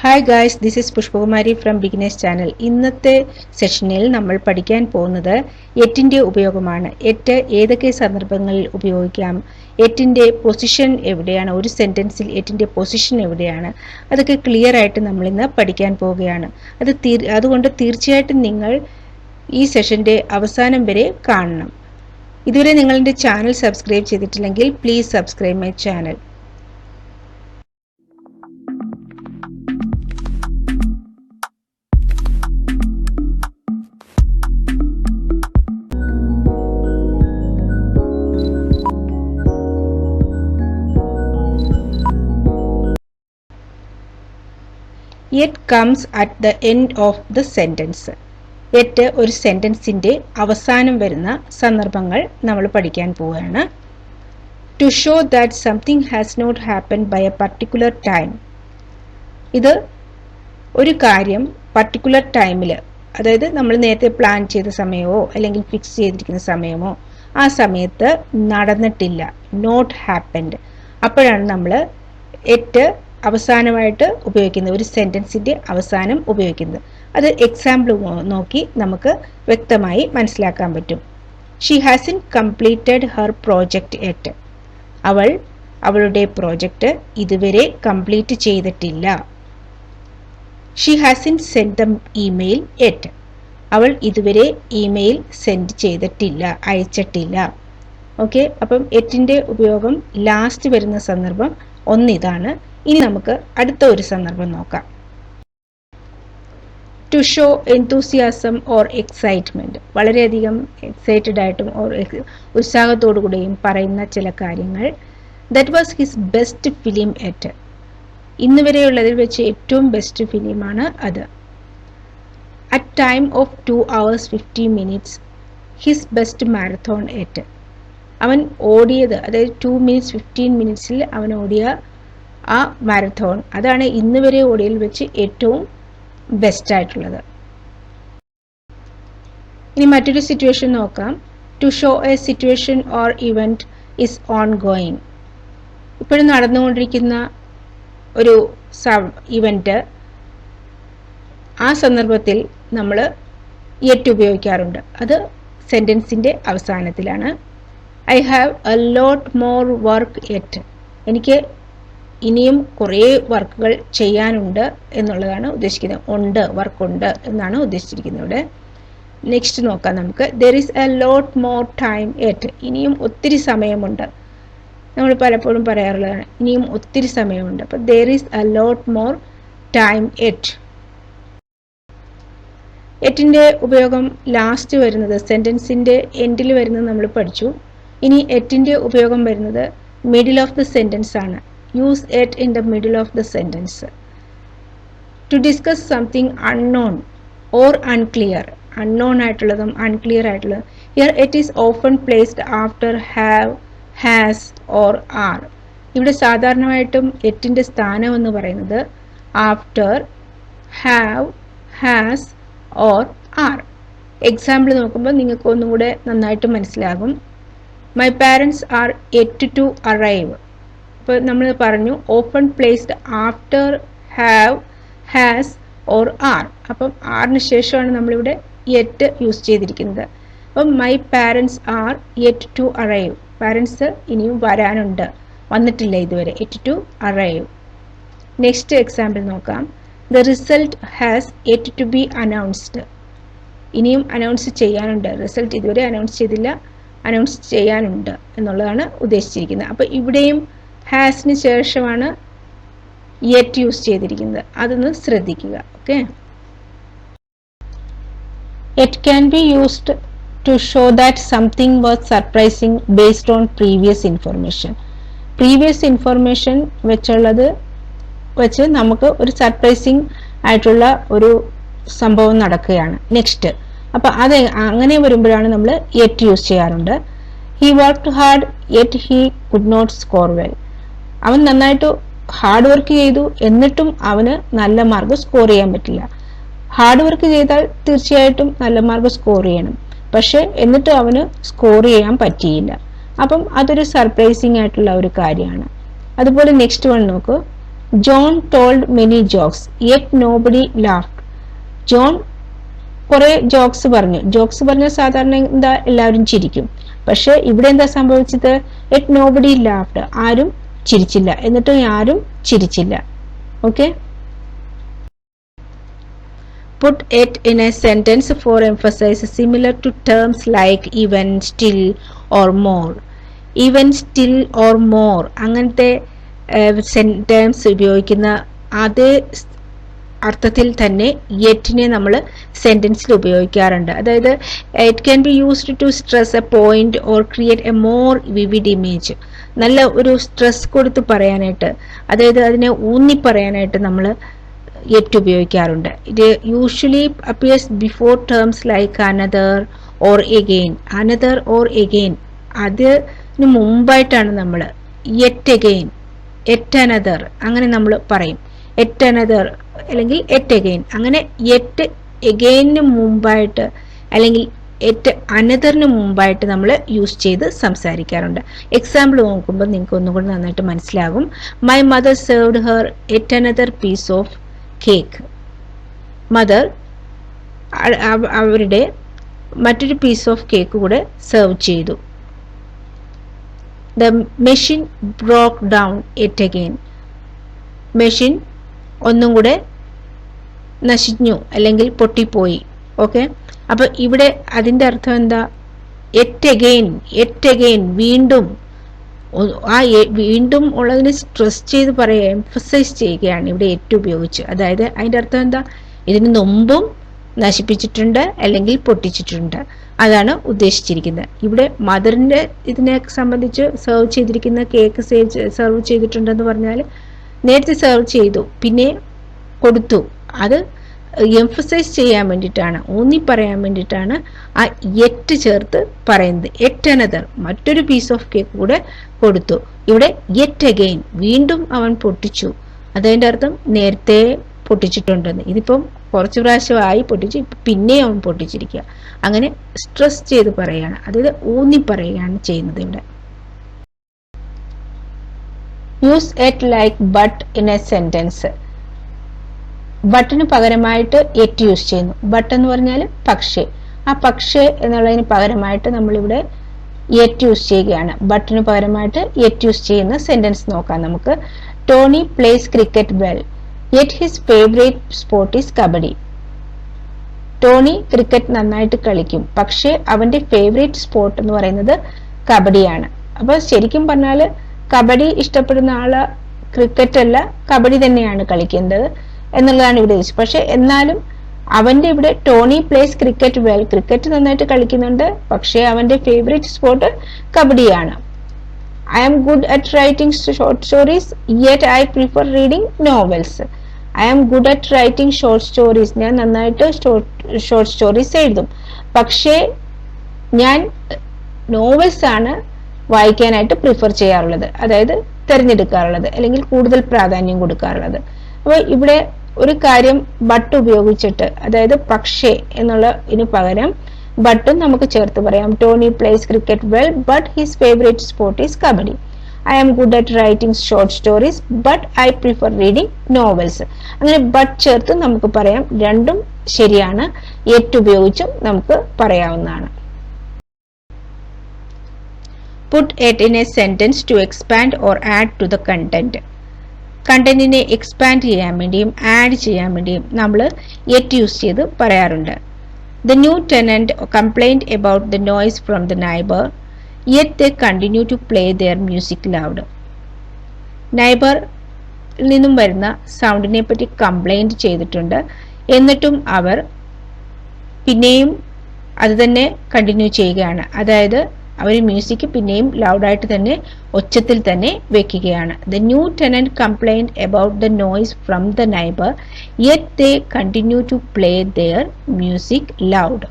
Hi guys, this is Pushpakumari from beginners channel. ഇന്നത്തെ സെഷനിൽ നമ്മൾ പഠിക്കാൻ പോകുന്നത് എറ്റിൻ്റെ ഉപയോഗമാണ്. എറ്റ് ഏതൊക്കെ സന്ദർഭങ്ങളിൽ ഉപയോഗിക്കാം, എറ്റിൻ്റെ പൊസിഷൻ എവിടെയാണ്, ഒരു സെൻറ്റൻസിൽ എറ്റിൻ്റെ പൊസിഷൻ എവിടെയാണ്, അതൊക്കെ ക്ലിയർ ആയിട്ട് നമ്മൾ ഇന്ന് പഠിക്കാൻ പോവുകയാണ്. അതുകൊണ്ട് തീർച്ചയായിട്ടും നിങ്ങൾ ഈ സെഷൻ്റെ അവസാനം വരെ കാണണം. ഇതുവരെ നിങ്ങളുടെ ചാനൽ സബ്സ്ക്രൈബ് ചെയ്തിട്ടില്ലെങ്കിൽ please subscribe my channel. It comes at the end of the sentence. Yet ഒരു സെന്റൻസിന്റെ അവസാനം വരുന്ന സന്ദർഭങ്ങൾ നമ്മൾ പഠിക്കാൻ പോവുകയാണ്. To show that something has not happened by a particular time. ഇത് ഒരു കാര്യം പർട്ടിക്കുലർ ടൈമിൽ, അതായത് നമ്മൾ നേരത്തെ പ്ലാൻ ചെയ്ത സമയമോ അല്ലെങ്കിൽ ഫിക്സ് ചെയ്തിരിക്കുന്ന സമയമോ ആ സമയത്ത് നടന്നിട്ടില്ല, നോട്ട് ഹാപ്പൻഡ്, അപ്പോഴാണ് നമ്മൾ എറ്റ് അവസാനമായിട്ട് ഉപയോഗിക്കുന്നത്, ഒരു സെന്റൻസിന്റെ അവസാനം ഉപയോഗിക്കുന്നത്. അത് എക്സാമ്പിൾ നോക്കി നമുക്ക് വ്യക്തമായി മനസ്സിലാക്കാൻ പറ്റും. She hasn't completed her project yet. അവൾ അവളുടെ പ്രോജക്റ്റ് ഇതുവരെ കംപ്ലീറ്റ് ചെയ്തിട്ടില്ല. She hasn't send the email yet. അവൾ ഇതുവരെ ഇമെയിൽ സെൻഡ് ചെയ്തിട്ടില്ല, അയച്ചിട്ടില്ല. ഓക്കെ, അപ്പം എറ്റിന്റെ ഉപയോഗം ലാസ്റ്റ് വരുന്ന സന്ദർഭം ഒന്നിതാണ്. ഇനി നമുക്ക് അടുത്ത ഒരു സന്ദർഭം നോക്കാം. To show enthusiasm or excitement. വളരെയധികം എക്സൈറ്റഡ് ആയിട്ടും ഓർ ഉത്സാഹത്തോടു കൂടിയും പറയുന്ന ചില കാര്യങ്ങൾ. That was his best film yet. ഇന്ന് വരെയുള്ളതിൽ വെച്ച് ഏറ്റവും ബെസ്റ്റ് ഫിലിമാണ് അത്. At time of 2 hours 50 minutes his best marathon yet. അവൻ ഓടിയത്, അതായത് 2 minutes 15 minutes അവൻ ഓടിയ ആ മാരത്തോൺ, അതാണ് ഇന്ന് വരെ ഓടിയതിൽ വെച്ച് ഏറ്റവും ബെസ്റ്റ് ആയിട്ടുള്ളത്. ഇനി മറ്റൊരു സിറ്റുവേഷൻ നോക്കാം. To show a situation or event is on going. ഇപ്പോഴും നടന്നുകൊണ്ടിരിക്കുന്ന ഒരു ഇവന്റ്, ആ സന്ദർഭത്തിൽ നമ്മൾ എറ്റ് ഉപയോഗിക്കാറുണ്ട്. അത് സെന്റൻസിന്റെ അവസാനത്തിലാണ്. I have a lot more work yet. എനിക്ക് ഇനിയും കുറേ വർക്കുകൾ ചെയ്യാനുണ്ട് എന്നുള്ളതാണ് ഉദ്ദേശിക്കുന്നത്. ഉണ്ട്, വർക്കുണ്ട് എന്നാണ് ഉദ്ദേശിച്ചിരിക്കുന്നത് ഇവിടെ. നെക്സ്റ്റ് നോക്കാം നമുക്ക്. There is a lot more time yet. ഇനിയും ഒത്തിരി സമയമുണ്ട്. നമ്മൾ പലപ്പോഴും പറയാറുള്ളതാണ്, ഇനിയും ഒത്തിരി സമയമുണ്ട്. അപ്പം there is a lot more time yet. എറ്റിന്റെ ഉപയോഗം ലാസ്റ്റ് വരുന്നത്, സെന്റൻസിന്റെ എൻഡിൽ വരുന്നത് നമ്മൾ പഠിച്ചു. ഇനി എറ്റിന്റെ ഉപയോഗം വരുന്നത് മിഡിൽ ഓഫ് ദ സെന്റൻസ് ആണ്. Use it in the middle of the sentence. To discuss something unknown or unclear. Unknown ആയിട്ടുള്ളതും unclear ആയിട്ടുള്ളതും. Here it is often placed after have, has or are. ഇവിടെ സാധാരണമായിട്ടും എറ്റിന്റെ സ്ഥാനം എന്ന് പറയുന്നത് after, have, has or are. Example നോക്കുമ്പോൾ നിങ്ങൾക്ക് ഒന്നും കൂടെ നന്നായിട്ട് മനസ്സിലാകും. My parents are yet to arrive. ഇപ്പോൾ നമ്മൾ പറഞ്ഞു often placed after have, has or are. അപ്പം ആറിന് ശേഷമാണ് നമ്മളിവിടെ യെറ്റ് യൂസ് ചെയ്തിരിക്കുന്നത്. അപ്പം my parents are yet to arrive. Parents ഇനിയും വരാനുണ്ട്, വന്നിട്ടില്ല ഇതുവരെ. Yet to arrive. Next example നോക്കാം. The result has yet to be announced. ഇനിയും അനൗൺസ് ചെയ്യാനുണ്ട്. റിസൾട്ട് ഇതുവരെ അനൗൺസ് ചെയ്തില്ല, അനൗൺസ് ചെയ്യാനുണ്ട് എന്നുള്ളതാണ് ഉദ്ദേശിച്ചിരിക്കുന്നത്. അപ്പം ഇവിടെയും ഹാസിന് ശേഷമാണ് യെറ്റ് യൂസ് ചെയ്തിരിക്കുന്നത്. അതൊന്ന് ശ്രദ്ധിക്കുക. Okay, it can be used to show that something was surprising based on previous information. Previous information വെച്ച് നമുക്ക് ഒരു സർപ്രൈസിങ് ആയിട്ടുള്ള ഒരു സംഭവം നടക്കുകയാണ്. നെക്സ്റ്റ്, അപ്പൊ അത് അങ്ങനെ വരുമ്പോഴാണ് നമ്മൾ യെറ്റ് യൂസ് ചെയ്യാറുണ്ട്. He worked hard yet he could not score well. അവൻ നന്നായിട്ട് ഹാർഡ് വർക്ക് ചെയ്തു, എന്നിട്ടും അവന് നല്ല മാർക്ക് സ്കോർ ചെയ്യാൻ പറ്റില്ല. ഹാർഡ് വർക്ക് ചെയ്താൽ തീർച്ചയായിട്ടും നല്ല മാർക്ക് സ്കോർ ചെയ്യണം, പക്ഷെ എന്നിട്ട് അവന് സ്കോർ ചെയ്യാൻ പറ്റിയില്ല. അപ്പം അതൊരു സർപ്രൈസിങ് ആയിട്ടുള്ള ഒരു കാര്യമാണ്. അതുപോലെ നെക്സ്റ്റ് വൺ നോക്കൂ. John told many jokes yet nobody laughed. John കുറെ ജോക്സ് പറഞ്ഞു. ജോക്സ് പറഞ്ഞ സാധാരണ എന്താ, എല്ലാവരും ചിരിക്കും. പക്ഷെ ഇവിടെ എന്താ സംഭവിച്ചത്? യെറ്റ് നോബഡി ലാഫ്ഡ്, ആരും ചിരിച്ചില്ല. എന്നിട്ടും ആരും ചിരിച്ചില്ല. Okay, put it in a sentence for emphasis similar to terms like even, still or more. even, still or more അങ്ങനത്തെ സെന്റൻസ് ഉപയോഗിക്കുന്ന അതേ അർത്ഥത്തിൽ തന്നെ യെറ്റിനെ നമ്മൾ സെന്റൻസിൽ ഉപയോഗിക്കാറുണ്ട്. അതായത് it can be used to stress a point or create a more vivid image. നല്ല ഒരു സ്ട്രെസ് കൊടുത്ത് പറയാനായിട്ട്, അതായത് അതിനെ ഊന്നി പറയാനായിട്ട് നമ്മൾ യെറ്റ് ഉപയോഗിക്കാറുണ്ട്. ഇത് usually appears before terms like another or again. Another or again അതിന് മുമ്പായിട്ടാണ് നമ്മൾ യെറ്റ് എഗെയിൻ, യെറ്റ് അനദർ അങ്ങനെ നമ്മൾ പറയും. യെറ്റ് അനദർ അല്ലെങ്കിൽ യെറ്റ് എഗെയിൻ. അങ്ങനെ യെറ്റ് എഗെയിന് മുമ്പായിട്ട് അല്ലെങ്കിൽ യെറ്റ് അനദറിന് മുമ്പായിട്ട് നമ്മൾ യൂസ് ചെയ്ത് സംസാരിക്കാറുണ്ട്. എക്സാമ്പിൾ നോക്കുമ്പോൾ നിങ്ങൾക്ക് ഒന്നും കൂടി നന്നായിട്ട് മനസ്സിലാകും. My mother served her yet another piece of cake. Mother അവരുടെ മറ്റൊരു പീസ് ഓഫ് കേക്ക് കൂടെ സെർവ് ചെയ്തു. The machine broke down yet again. Machine ഒന്നും കൂടെ നശിഞ്ഞു അല്ലെങ്കിൽ പൊട്ടിപ്പോയി. ഓക്കെ, അപ്പൊ ഇവിടെ അതിന്റെ അർത്ഥം എന്താ? യെറ്റ് അഗെയിൻ, യെറ്റ് അഗെയിൻ, വീണ്ടും. ആ വീണ്ടും ഉള്ളതിന് സ്ട്രെസ് ചെയ്ത് പറയുക, എംഫസൈസ് ചെയ്യുകയാണ് ഇവിടെ യെറ്റ് ഉപയോഗിച്ച്. അതായത് അതിന്റെ അർത്ഥം എന്താ? ഇതിന് മുമ്പും നശിപ്പിച്ചിട്ടുണ്ട് അല്ലെങ്കിൽ പൊട്ടിച്ചിട്ടുണ്ട്, അതാണ് ഉദ്ദേശിച്ചിരിക്കുന്നത്. ഇവിടെ മദറിന്റെ ഇതിനെ സംബന്ധിച്ച് സെർവ് ചെയ്തിരിക്കുന്ന കേക്ക് സെർവ് ചെയ്തിട്ടുണ്ടെന്ന് പറഞ്ഞാൽ നേരത്തെ സെർവ് ചെയ്തു പിന്നെ കൊടുത്തു, അത് എംഫസൈസ് ചെയ്യാൻ വേണ്ടിയിട്ടാണ്, ഊന്നി പറയാൻ വേണ്ടിയിട്ടാണ് ആ യെറ്റ് ചേർത്ത് പറയുന്നത്. യെറ്റ് അനദർ, മറ്റൊരു പീസ് ഓഫ് കേക്ക് കൂടെ കൊടുത്തു. ഇവിടെ യെറ്റ് അഗെയിൻ, വീണ്ടും അവൻ പൊട്ടിച്ചു. അതിന്റെ അർത്ഥം നേരത്തെ പൊട്ടിച്ചിട്ടുണ്ടെന്ന്. ഇതിപ്പം കുറച്ച് പ്രാവശ്യമായി പൊട്ടിച്ചു, പിന്നെ അവൻ പൊട്ടിച്ചിരിക്കുക. അങ്ങനെ സ്ട്രെസ് ചെയ്ത് പറയുകയാണ്, അതായത് ഊന്നി പറയുകയാണ് ചെയ്യുന്നത് ഇവിടെ. Use yet like but in a sentence. ബട്ടിന് പകരമായിട്ട് യെറ്റ് യൂസ് ചെയ്യുന്നു. ബട്ട് എന്ന് പറഞ്ഞാൽ പക്ഷേ. ആ പക്ഷേ എന്നുള്ളതിന് പകരമായിട്ട് നമ്മളിവിടെ യെറ്റ് യൂസ് ചെയ്യുകയാണ്. ബട്ടിന് പകരമായിട്ട് യെറ്റ് യൂസ് ചെയ്യുന്ന സെന്റൻസ് നോക്കാം നമുക്ക്. Tony plays cricket well yet his favourite sport is kabaddi. Tony cricket നന്നായിട്ട് കളിക്കും, പക്ഷേ അവന്റെ ഫേവറേറ്റ് സ്പോർട്ട് എന്ന് പറയുന്നത് കബഡിയാണ്. അപ്പൊ ശരിക്കും പറഞ്ഞാൽ കബഡി ഇഷ്ടപ്പെടുന്ന ആള് ക്രിക്കറ്റ് അല്ല, കബഡി തന്നെയാണ് കളിക്കേണ്ടത് എന്നുള്ളതാണ് ഇവിടെ ഉദ്ദേശിച്ചത്. പക്ഷെ എന്നാലും അവന്റെ ഇവിടെ Tony plays cricket well, cricket നന്നായിട്ട് കളിക്കുന്നുണ്ട്, പക്ഷേ അവന്റെ ഫേവറേറ്റ് സ്പോർട്ട് കബഡിയാണ്. I am good at writing short stories yet I prefer reading novels. I am good at writing short stories, ഞാൻ നന്നായിട്ട് ഷോർട്ട് സ്റ്റോറീസ് എഴുതും, പക്ഷേ ഞാൻ നോവൽസ് ആണ് വായിക്കാനായിട്ട് പ്രിഫർ ചെയ്യാറുള്ളത്, അതായത് തിരഞ്ഞെടുക്കാറുള്ളത് അല്ലെങ്കിൽ കൂടുതൽ പ്രാധാന്യം കൊടുക്കാറുള്ളത്. അപ്പോൾ ഇവിടെ ഒരു കാര്യം ബട്ട് ഉപയോഗിച്ചിട്ട്, അതായത് പക്ഷേ എന്നുള്ളതിന് പകരം ബട്ടും നമുക്ക് ചേർത്ത് പറയാം. Tony plays cricket well but his favourite sport is kabaddi. I am good at writing short stories but I prefer reading novels. അങ്ങനെ ബട്ട് ചേർത്ത് നമുക്ക് പറയാം. രണ്ടും ശരിയാണ്. യെറ്റ് ഉപയോഗിച്ചും നമുക്ക് പറയാവുന്നതാണ്. Put it in a sentence to expand or add to the content. കണ്ടന്റിനെ എക്സ്പാൻഡ് ചെയ്യാൻ വേണ്ടിയും ആഡ് ചെയ്യാൻ വേണ്ടിയും നമ്മൾ യെറ്റ് യൂസ് ചെയ്ത് പറയാറുണ്ട്. The new tenant complained about the noise from the neighbour yet they continue to play their music loud. നൈബറിൽ നിന്നും വരുന്ന സൗണ്ടിനെ പറ്റി കംപ്ലൈൻറ്റ് ചെയ്തിട്ടുണ്ട്, എന്നിട്ടും അവർ പിന്നെയും അത് തന്നെ കണ്ടിന്യൂ ചെയ്യുകയാണ്. അതായത് അവർ മ്യൂസിക് പിന്നെയും ലൗഡായിട്ട് തന്നെ ഒച്ചത്തിൽ തന്നെ വെക്കുകയാണ്. The new tenant complained about the noise from the neighbour yet they continue to play their music loud.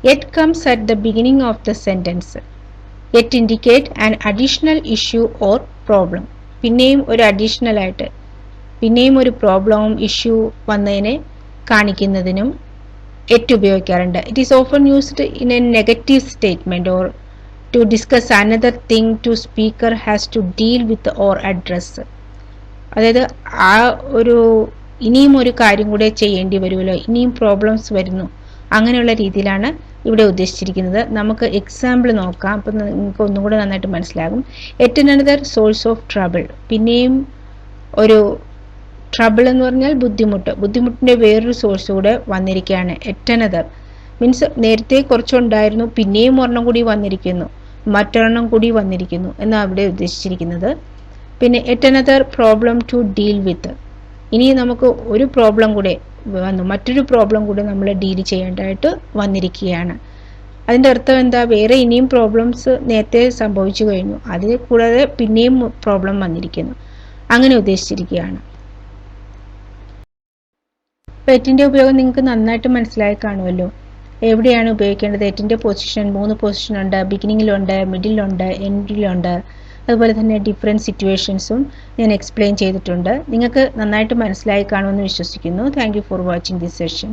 Yet comes at the beginning of the sentence. Yet indicate an additional issue or problem. പിന്നെയും ഒരു additional ആയിട്ട് പിന്നെയും ഒരു പ്രോബ്ലവും issue വന്നതിനെ കാണിക്കുന്നതിനും yet ഉപയോഗിക്കാറുണ്ട്. It is often used in a negative statement or to discuss another thing to speaker has to deal with or address. അതായത് ആ ഒരു ഇനിയും ഒരു കാര്യം കൂടെ ചെയ്യേണ്ടി വരുമല്ലോ, ഇനിയും പ്രോബ്ലംസ് വരുന്നു, അങ്ങനെയുള്ള രീതിയിലാണ് ഇവിടെ ഉദ്ദേശിച്ചിരിക്കുന്നത്. നമുക്ക് എക്സാമ്പിൾ നോക്കാം, അപ്പം നിങ്ങൾക്ക് ഒന്നും കൂടെ നന്നായിട്ട് മനസ്സിലാകും. Yet another source of trouble, പിന്നെയും ഒരു ട്രബിൾ എന്ന് പറഞ്ഞാൽ ബുദ്ധിമുട്ടിൻ്റെ വേറൊരു സോഴ്സ് കൂടെ വന്നിരിക്കുകയാണ്. എറ്റ് അനദർ മീൻസ് നേരത്തെ കുറച്ചുണ്ടായിരുന്നു, പിന്നെയും ഒരെണ്ണം കൂടി വന്നിരിക്കുന്നു, മറ്റൊരെണ്ണം കൂടി വന്നിരിക്കുന്നു എന്നാണ് അവിടെ ഉദ്ദേശിച്ചിരിക്കുന്നത്. പിന്നെ yet another problem to deal with, ഇനി നമുക്ക് ഒരു പ്രോബ്ലം കൂടെ വന്നു, മറ്റൊരു പ്രോബ്ലം കൂടെ നമ്മൾ ഡീൽ ചെയ്യേണ്ടതായിട്ട് വന്നിരിക്കുകയാണ്. അതിൻ്റെ അർത്ഥം എന്താ, വേറെ ഇനിയും പ്രോബ്ലംസ് നേരത്തെ സംഭവിച്ചു കഴിഞ്ഞു, അതിൽ കൂടാതെ പിന്നെയും പ്രോബ്ലം വന്നിരിക്കുന്നു, അങ്ങനെ ഉദ്ദേശിച്ചിരിക്കുകയാണ്. എറ്റിൻ്റെ ഉപയോഗം നിങ്ങൾക്ക് നന്നായിട്ട് മനസ്സിലായി കാണുമല്ലോ. എവിടെയാണ് ഉപയോഗിക്കേണ്ടത്, എറ്റിൻ്റെ പൊസിഷൻ 3 പൊസിഷൻ ഉണ്ട്, ബിഗിനിങ്ങിലുണ്ട്, മിഡിലുണ്ട്, എൻഡിലുണ്ട്. അതുപോലെ തന്നെ ഡിഫറെൻറ്റ് സിറ്റുവേഷൻസും ഞാൻ എക്സ്പ്ലെയിൻ ചെയ്തിട്ടുണ്ട്. നിങ്ങൾക്ക് നന്നായിട്ട് മനസ്സിലായി കാണുമെന്ന് വിശ്വസിക്കുന്നു. Thank you for watching this session.